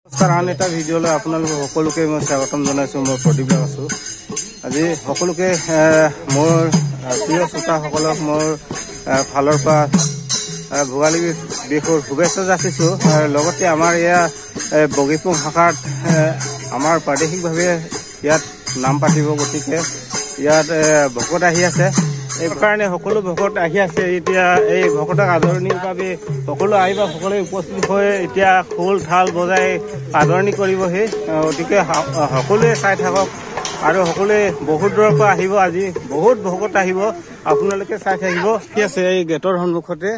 নমস্কাৰ, আন এটা ভিডিঅ'লৈ আপোনালোক সকলোকে মই স্বাগতম জনাইছোঁ। মই প্ৰদীপ দাস আছোঁ। আজি সকলোকে মোৰ প্ৰিয় শ্ৰোতাসকলক মোৰ ফালৰ পৰা ভোগালী বিহুৰ শুভেচ্ছা যাচিছোঁ। লগতে আমাৰ এয়া বগীপুং শাখাত আমাৰ প্ৰাদেশিকভাৱে ইয়াত নাম পাতিব, গতিকে ইয়াত ভকত আহি আছে। এই কাৰণে সকলো ভকত আহি আছে। এতিয়া এই ভকতক আদৰণিৰ বাবে সকলো আহিব, সকলোৱে উপস্থিত হৈ এতিয়া খোল ঢাল বজাই আদৰণি কৰিবহি। গতিকে সকলোৱে চাই থাকক আৰু সকলোৱে বহুত দূৰৰ পৰা আহিব। আজি বহুত ভকত আহিব, আপোনালোকে চাই থাকিব। কি আছে এই গেটৰ সন্মুখতে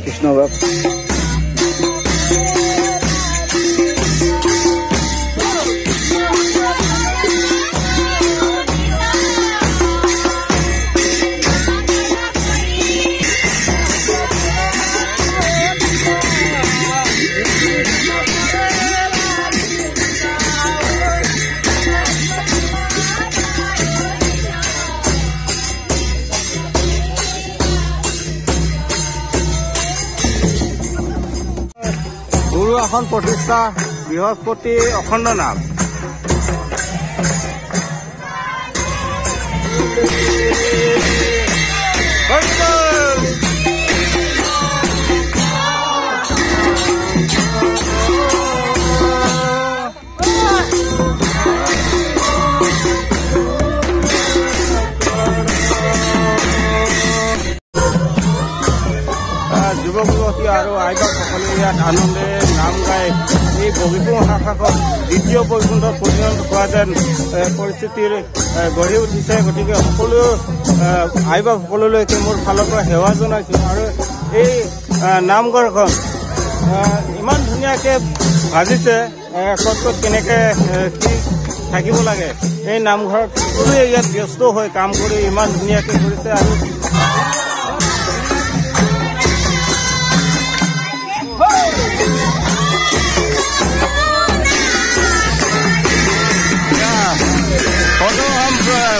কৃষ্ণ বাপ গুৰু আসন প্ৰতিষ্ঠা বৃহস্পতি অখণ্ড নাম। যুৱক যুৱতী আৰু আইগক সকলোৱে ইয়াত আনন্দে নাম গাই এই বগীপুং শাখাত দ্বিতীয় বৈকুণ্ঠত পৰিণত হোৱা যেন পৰিস্থিতিৰ গঢ়ি উঠিছে। গতিকে সকলো আইগক সকলোলৈকে মোৰ ফালৰ পৰা সেৱা জনাইছোঁ। আৰু এই নামঘৰখন ইমান ধুনীয়াকৈ ভাজিছে, ক'ত ক'ত কেনেকৈ কি থাকিব লাগে। এই নামঘৰত সকলোৱে ইয়াত ব্যস্ত হৈ কাম কৰি ইমান ধুনীয়াকৈ কৰিছে। আৰু বৰ্তমান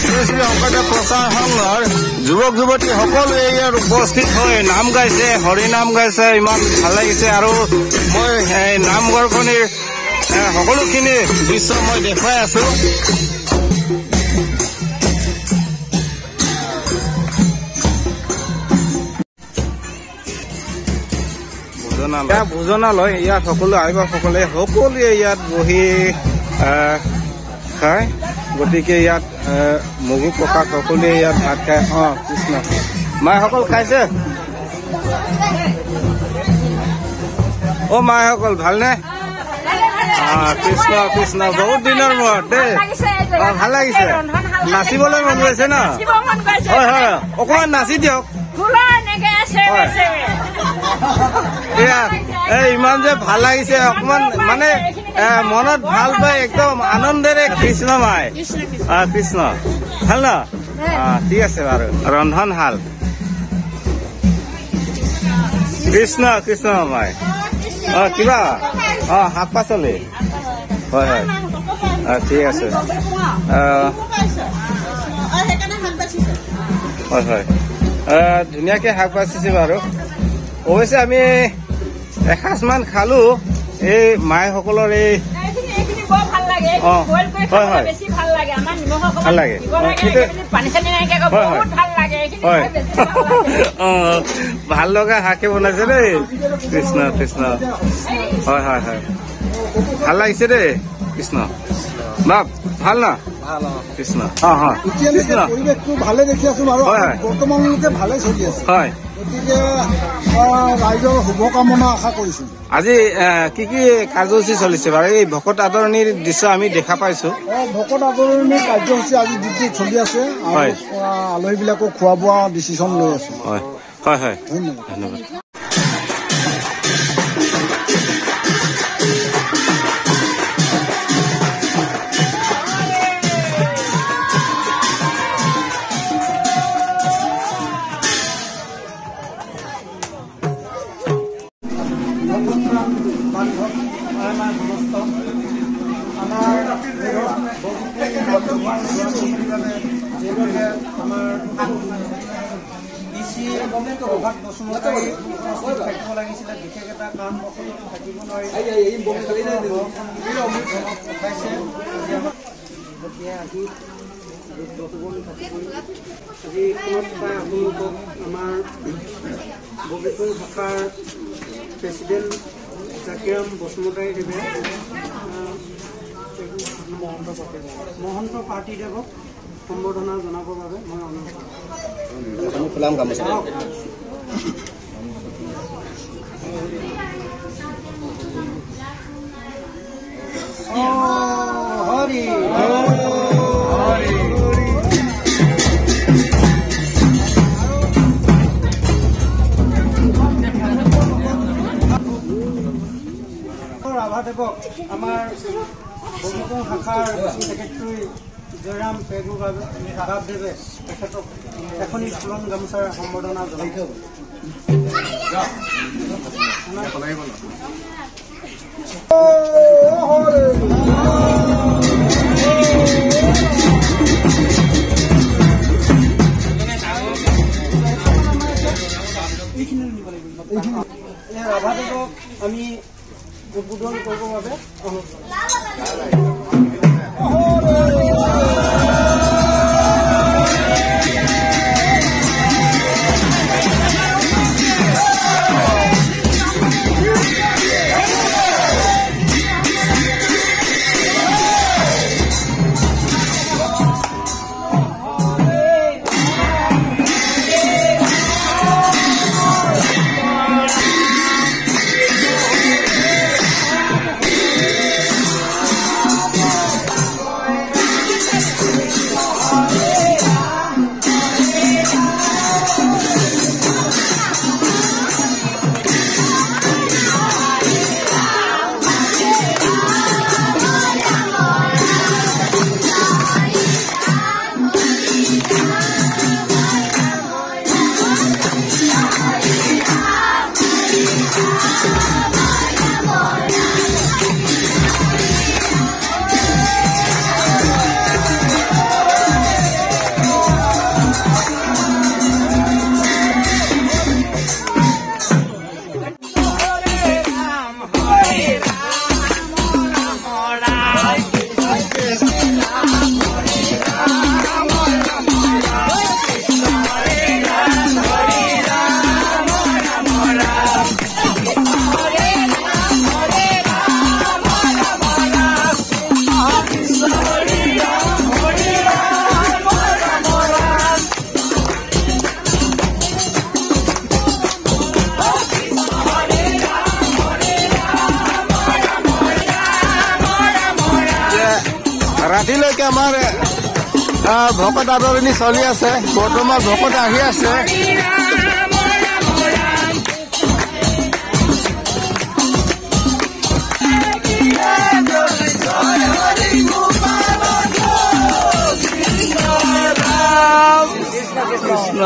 শ্ৰী শংকৰদেৱ প্ৰচাৰ সংঘৰ যুৱক যুৱতী সকলোৱে ইয়াত উপস্থিত হৈ নাম গাইছে, হৰিনাম গাইছে। ইমান ভাল লাগিছে। আৰু মই নামঘৰখনিৰ সকলোখিনি দৃশ্য মই দেখুৱাই আছো। ভোজনালয়, ইয়াত সকলো আহিবসকলে সকলোৱে ইয়াত বহি খায়। গতিকে ইয়াত মগু ককা সকলোৱে ইয়াত ভাত খায়। কৃষ্ণ মাইসকল খাইছে? মাইসকল ভালনে? কৃষ্ণ কৃষ্ণ, বহুত দিনৰ মূৰত দেই। ভাল লাগিছে। নাচিবলৈ মন গৈছে ন? হয় হয়, অকণমান নাচি দিয়ক। ইমান যে ভাল লাগিছে, অকমান মানে মনত ভাল পাই একদম আনন্দেৰে কৃষ্ণ মাই। কৃষ্ণ ভাল ন? ঠিক আছে বাৰু। ৰন্ধন ভাল। কৃষ্ণ কৃষ্ণ মাই। কিবা শাক পাচলি? হয় হয়, ঠিক আছে। হয় হয়, ধুনীয়াকে শাক বাচিছে বাৰু। অৱশ্যে আমি এসাঁজমান খালো এই মাইসকলৰ। এই ভাল লাগে, ভাল লগা শাকে বনাইছে দেই। কৃষ্ণ কৃষ্ণ, হয় হয় হয়, ভাল লাগিছে দেই। কৃষ্ণ বাপ ভাল না? কৃষ্ণ পৰিৱেশটো ভালে দেখি আছো বাৰু। বৰ্তমানলৈকে ভালে চলি আছে। হয়, গতিকে ৰাইজৰ শুভকামনা আশা কৰিছো। আজি কি কি কাৰ্যসূচী চলিছে বাৰু? এই ভকত আদৰণিৰ দৃশ্য আমি দেখা পাইছো। ভকত আদৰণিৰ কাৰ্যসূচী আজি ডিউটি চলি আছে। আলহীবিলাকক খোৱা বোৱা ডিচিশ্যন লৈ আছো। হয় হয় হয়, ধন্যবাদ ধন্যবাদ। লাগিছিলে বিশেষ এটা কাম থাকিব নোৱাৰি। আজি আপোনালোকক আমাৰ বগীপুৰ ভাষাৰ প্ৰেচিডেণ্ট জাকিৰাম বসুমতাৰীদেৱে মহন্ত পাৰ্টীদেৱক সম্বৰ্ধনা জনাবৰ বাবে মই অনুৰোধ কৰিম। হৰি ৰাভাদেৱক আমাৰ বগীপুৰ শাখাৰ ছেক্ৰেটাৰী জয়ৰাম পেগু ৰাভাদেৱে তেখেতক এখনি ফুলন গামোচাৰ সম্বৰ্ধনা জনাইছে। ৰাভাদেৱক আমি উদ্বোধন কৰিবৰ বাবে ৰাতিলৈকে আমাৰ ভকত আদৰণি চলি আছে। বৰ্তমান ভকত আহি আছে। কৃষ্ণ